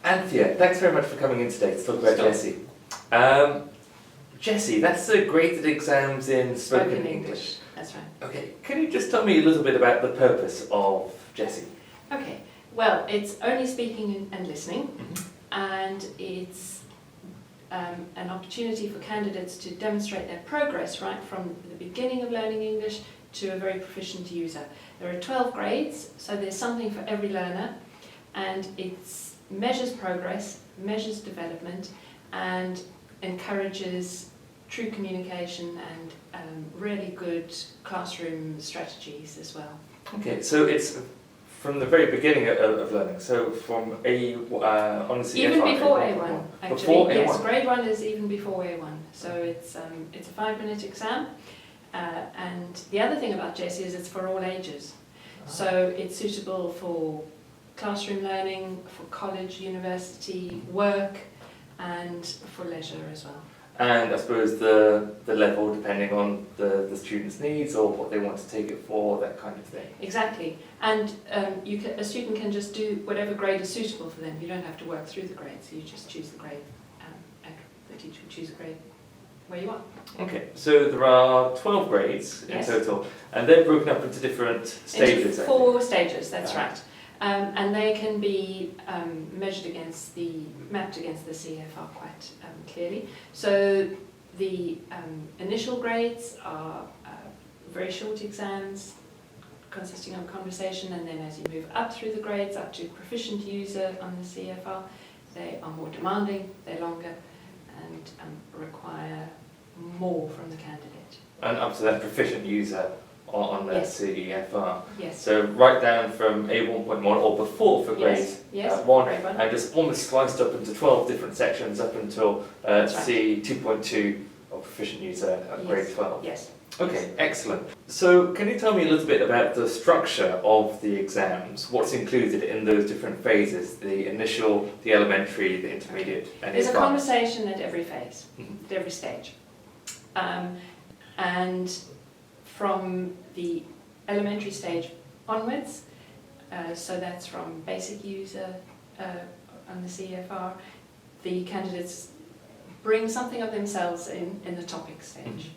Anthea, thanks very much for coming in today to talk about GESE. GESE, that's the graded exams in spoken English. That's right. Okay, can you just tell me a little bit about the purpose of GESE? Okay, well, it's only speaking and listening, and it's an opportunity for candidates to demonstrate their progress right from the beginning of learning English to a very proficient user. There are 12 grades, so there's something for every learner, and it measures progress, measures development, and encourages true communication and really good classroom strategies as well. Okay, so it's from the very beginning of learning, so from on the CFR, even before A1, actually. Before yes, A1. grade 1 is even before A1. So it's a 5-minute exam, and the other thing about GESE is it's for all ages. So it's suitable for classroom learning, for college, university, work, and for leisure as well. And I suppose the level, depending on the student's needs or what they want to take it for, that kind of thing. Exactly. And a student can just do whatever grade is suitable for them. You don't have to work through the grades. You just choose the grade, and the teacher will choose a grade where you are. Okay, so there are 12 grades in total, and they're broken up into different stages. Into 4 stages, that's right. And they can be mapped against the CFR quite clearly. So the initial grades are very short exams consisting of conversation, and then as you move up through the grades, up to proficient user on the CFR, they are more demanding, they're longer, and require more from the candidate. And up to that proficient user on the CFR. Yes. So right down from A1.1 or before for grade 1, and just almost sliced up into 12 different sections up until C 2.2 or proficient user at grade 12. Yes. Okay, excellent. So can you tell me a little bit about the structure of the exams? What's included in those different phases? The initial, the elementary, the intermediate, and there's a advanced? conversation at every phase, at every stage. And from the elementary stage onwards, so that's from basic user on the CFR, the candidates bring something of themselves in the topic stage.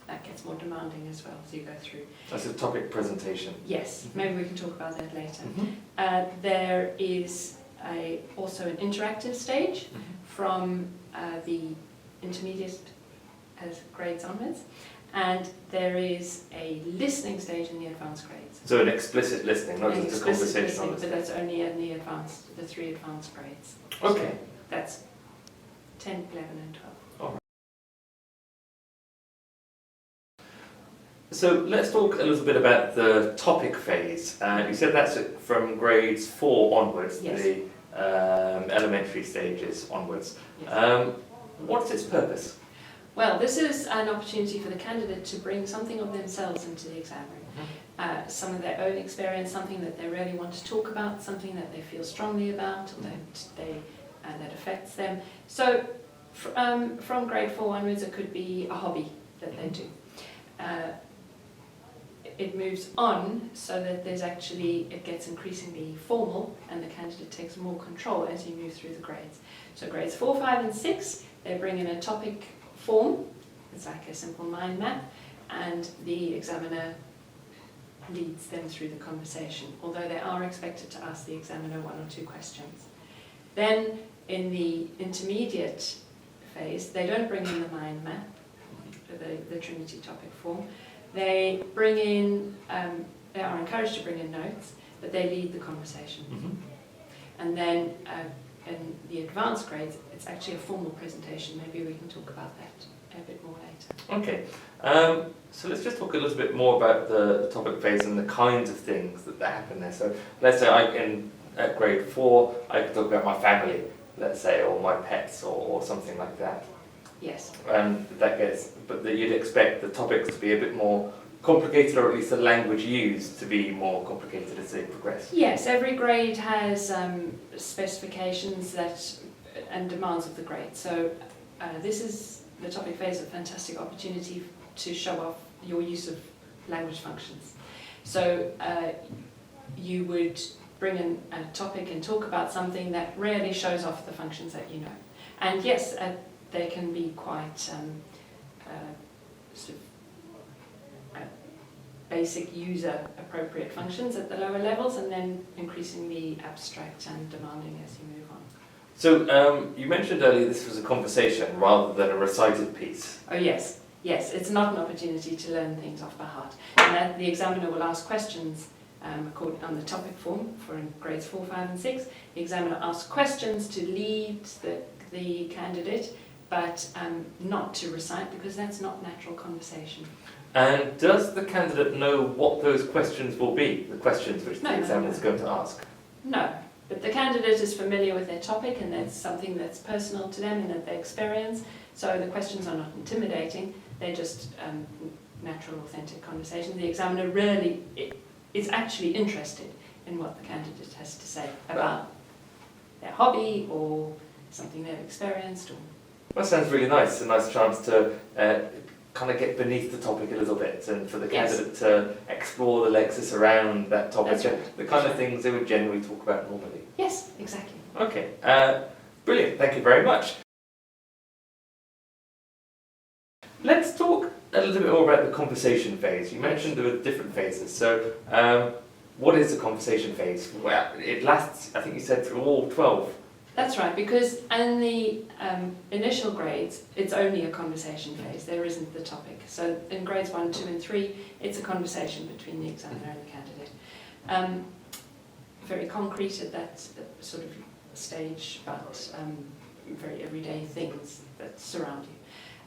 That gets more demanding as well as you go through. That's a topic presentation. Yes, maybe we can talk about that later. There is also an interactive stage from the intermediate as grades onwards, and there is a listening stage in the advanced grades. So an explicit listening, not just a conversation. Listening, but that's only in the 3 advanced grades. Okay. So that's 10, 11 and 12. All right. So let's talk a little bit about the topic phase. You said that's from grades 4 onwards, the elementary stages onwards. Yes. What's its purpose? Well, this is an opportunity for the candidate to bring something of themselves into the exam room. Some of their own experience, something that they really want to talk about, something that they feel strongly about, or that affects them. So from grade 4 onwards, it could be a hobby that they do. It moves on so that it gets increasingly formal, and the candidate takes more control as you move through the grades. So grades 4, 5 and 6, they bring in a topic form. It's like a simple mind map, and the examiner leads them through the conversation, although they are expected to ask the examiner 1 or 2 questions. Then in the intermediate phase, they don't bring in the mind map, the Trinity topic form. They bring in, they are encouraged to bring in notes, but they lead the conversation. And then in the advanced grades, it's actually a formal presentation. Maybe we can talk about that a bit more later. Okay, so let's just talk a little bit more about the topic phase and the kinds of things that happen there. So let's say at grade 4, I could talk about my family, let's say, or my pets, or something like that. Yes. And but you'd expect the topics to be a bit more complicated, or at least the language used to be more complicated as they progress. Yes, every grade has specifications and demands of the grade. So this is the topic phase, a fantastic opportunity to show off your use of language functions. So you would bring in a topic and talk about something that really shows off the functions that you know. And yes, they can be quite sort of basic user appropriate functions at the lower levels, and then increasingly abstract and demanding as you move on. So you mentioned earlier this was a conversation rather than a recited piece. Oh yes, yes, it's not an opportunity to learn things off by heart. And that the examiner will ask questions on the topic form for in grades 4, 5 and 6. The examiner asks questions to lead the candidate, but not to recite, because that's not natural conversation. And does the candidate know what those questions will be, the questions which the examiner is going to ask? No, but the candidate is familiar with their topic, and that's something that's personal to them and that they experience. So the questions are not intimidating, they're just natural, authentic conversation. The examiner really is actually interested in what the candidate has to say about their hobby or something they've experienced. That sounds really nice, a nice chance to kind of get beneath the topic a little bit, and for the candidate to explore the lexis around that topic, right. The kind of things they would generally talk about normally. Yes, exactly. Okay, brilliant, thank you very much. Let's talk a little bit more about the conversation phase. You mentioned there were different phases, so what is the conversation phase? Well, it lasts, I think you said, through all 12. That's right, because in the initial grades, it's only a conversation phase, there isn't the topic. So in grades 1, 2 and 3, it's a conversation between the examiner and the candidate. Very concrete at that sort of stage, but very everyday things that surround you.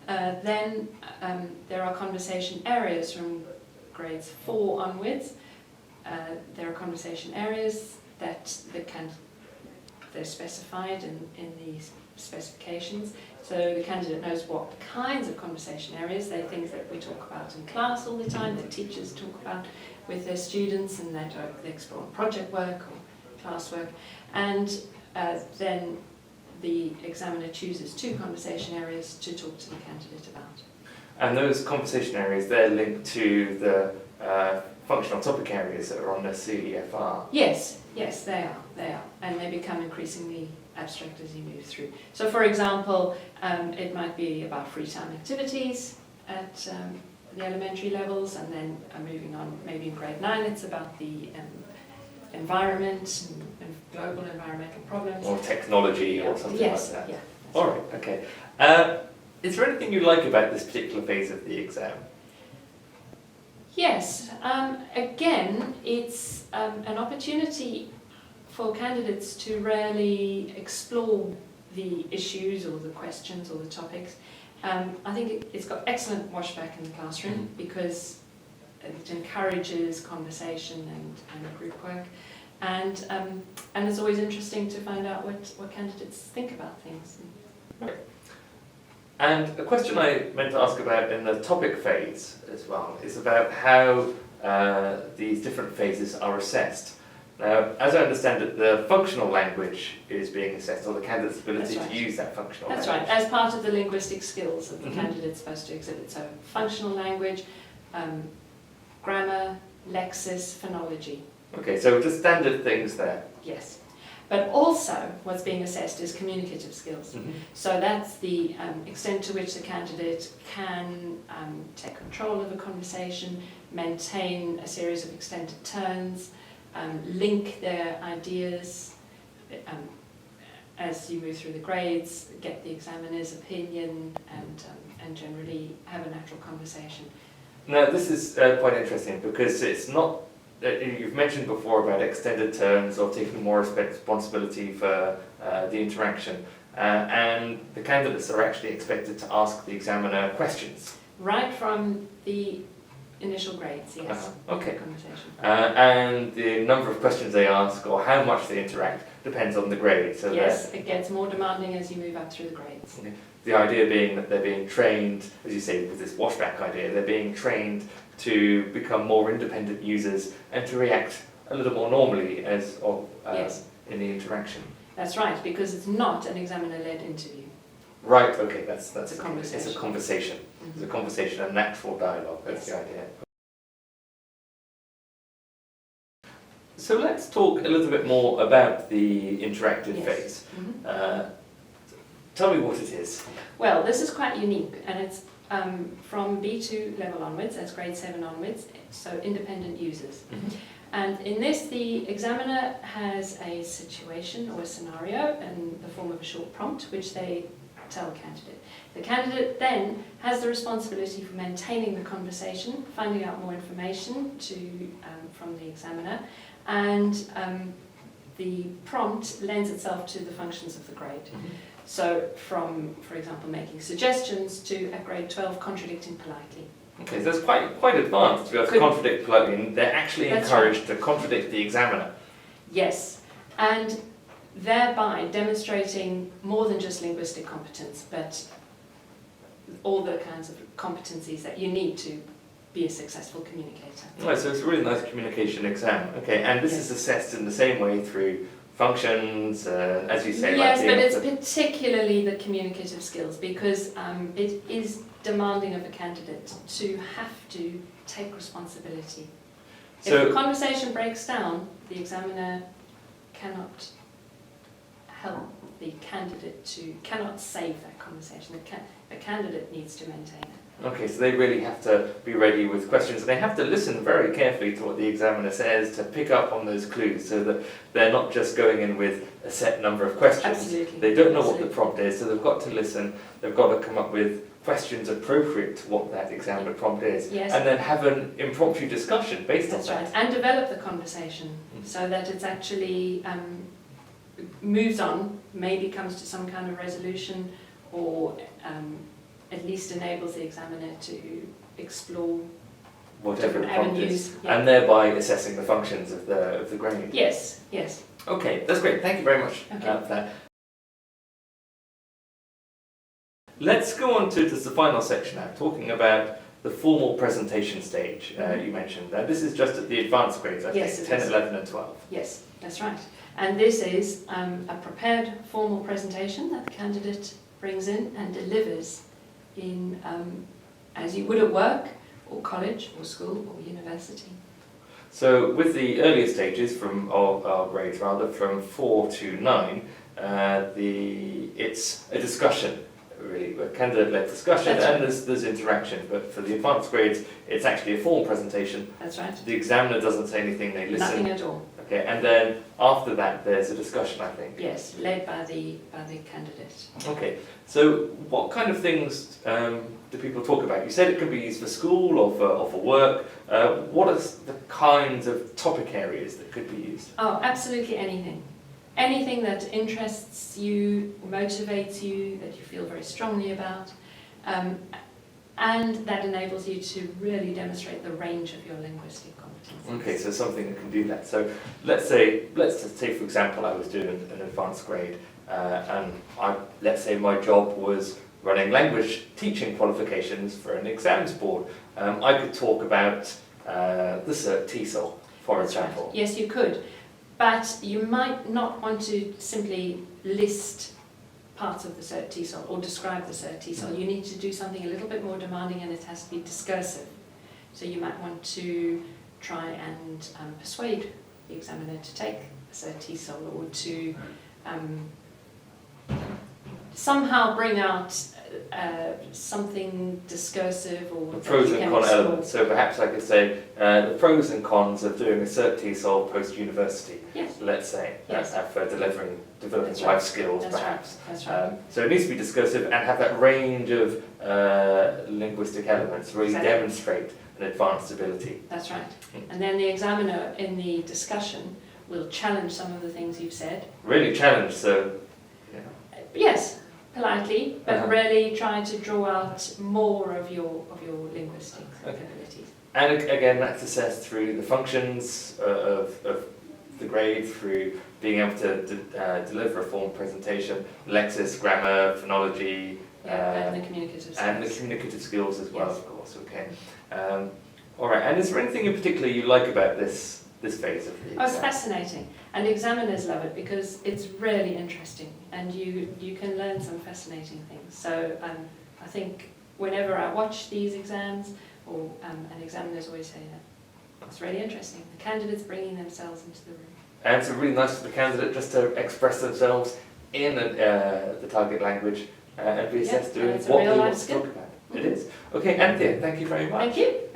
Then there are conversation areas from grades 4 onwards. There are conversation areas that they're specified in the specifications, so the candidate knows what kinds of conversation areas. They're things that we talk about in class all the time, that teachers talk about with their students, and that they explore project work or classwork. And then the examiner chooses 2 conversation areas to talk to the candidate about. And those conversation areas, they're linked to the functional topic areas that are on the CEFR? Yes, yes, they are, and they become increasingly abstract as you move through. So for example, it might be about free time activities at the elementary levels, and then moving on, maybe in grade 9 it's about the environment and global environmental problems. Or technology or something like that? Yeah. Alright, okay. Is there anything you like about this particular phase of the exam? Yes, again, it's an opportunity for candidates to really explore the issues or the questions or the topics. I think it's got excellent washback in the classroom because it encourages conversation and group work, and it's always interesting to find out what candidates think about things. Right. And a question I meant to ask about in the topic phase as well is about how these different phases are assessed. Now, as I understand it, the functional language is being assessed, or the candidate's ability to use that functional language. That's right, as part of the linguistic skills that the candidate's supposed to exhibit. So functional language, grammar, lexis, phonology. Okay, so just standard things there. Yes. But also, what's being assessed is communicative skills. So that's the extent to which the candidate can take control of a conversation, maintain a series of extended turns, link their ideas as you move through the grades, get the examiner's opinion, and generally have a natural conversation. Now, this is quite interesting because it's not. You've mentioned before about extended terms or taking more responsibility for the interaction, and the candidates are actually expected to ask the examiner questions. Right from the initial grades, yes. Okay. Conversation. And the number of questions they ask or how much they interact depends on the grade. So yes, it gets more demanding as you move up through the grades. Okay. The idea being that they're being trained, as you say, with this washback idea, they're being trained to become more independent users and to react a little more normally as of in the interaction. That's right, because it's not an examiner-led interview. Right. Okay. That's a conversation. It's a conversation. It's a conversation, a natural dialogue. That's the idea. So let's talk a little bit more about the interactive Yes. phase. Mhm. Tell me what it is. Well, this is quite unique, and it's from B2 level onwards, that's grade 7 onwards, so independent users. And in this, the examiner has a situation or a scenario in the form of a short prompt, which they tell the candidate. The candidate then has the responsibility for maintaining the conversation, finding out more information from the examiner, and the prompt lends itself to the functions of the grade. So from, for example, making suggestions to at grade 12 contradicting politely. Okay, so it's quite advanced to be able to contradict politely, and they're actually encouraged to contradict the examiner. Yes, and thereby demonstrating more than just linguistic competence, but all the kinds of competencies that you need to be a successful communicator. Right, so it's a really nice communication exam. Okay, and this is assessed in the same way through functions, as you say. Yes, like but it's particularly the communicative skills, because it is demanding of a candidate to have to take responsibility. So, if the conversation breaks down, the examiner cannot help the candidate cannot save that conversation. The candidate needs to maintain it. okay, so they really have to be ready with questions, and they have to listen very carefully to what the examiner says to pick up on those clues, so that they're not just going in with a set number of questions. Absolutely. They don't know what the prompt is, so they've got to listen, they've got to come up with questions appropriate to what that examiner prompt is, Yes. and then have an impromptu discussion based on that. That's right, and develop the conversation so that it's actually moves on, maybe comes to some kind of resolution, or at least enables the examiner to explore Whatever the different prompt is, avenues. Yeah. and thereby assessing the functions of the grade. Yes, yes. Okay, that's great. Thank you very much for that. Let's go on to the final section now, talking about the formal presentation stage you mentioned. This is just at the advanced grades, I think, 10, 11 and 12. Yes, that's right. And this is a prepared formal presentation that the candidate brings in and delivers in, as you would at work, or college, or school, or university. So with the earlier stages from our grades, rather, from 4 to 9, it's a discussion, really, a candidate-led discussion, and there's interaction. But for the advanced grades, it's actually a formal presentation. That's right. The examiner doesn't say anything, they listen. Nothing at all. Okay, and then after that, there's a discussion, I think. Yes, led by the candidate. Okay, so what kind of things do people talk about? You said it can be used for school or for work. What are the kinds of topic areas that could be used? Oh, absolutely anything. Anything that interests you, motivates you, that you feel very strongly about, and that enables you to really demonstrate the range of your linguistic competencies. Okay, so something that can do that. So let's just say for example, I was doing an advanced grade, and let's say my job was running language teaching qualifications for an exams board. I could talk about the cert TESOL, for example. Right. Yes, you could, but you might not want to simply list parts of the cert TESOL or describe the cert TESOL. You need to do something a little bit more demanding, and it has to be discursive. So you might want to try and persuade the examiner to take the cert TESOL, or to somehow bring out something discursive, or the pros and cons elements. So perhaps I could say the pros and cons of doing a cert TESOL post-university. Yes. Let's say, Yes. For developing That's life right. skills, That's perhaps. Right. That's right. So it needs to be discursive and have that range of linguistic elements, really Exactly. demonstrate an advanced ability. That's right. And then the examiner in the discussion will challenge some of the things you've said. Really challenge, so yeah. Yes, politely, but Uh-huh. really try to draw out more of your linguistic abilities. And again, that's assessed through the functions of the grade, through being able to deliver a formal presentation, lexis, grammar, phonology, And the communicative skills. and the communicative skills as well, Yes. of course. Okay. All right. And is there anything in particular you like about this phase of the exam? Oh, it's fascinating, and examiners love it because it's really interesting, and you can learn some fascinating things. So I think whenever I watch these exams, and examiners always say that, It's really interesting. The candidates bringing themselves into the room. And it's really nice for the candidate just to express themselves in the target language and be assessed Yeah, and doing it's a what real they life want to skill. talk about. It is. Okay, Anthea, thank you very much. Thank you.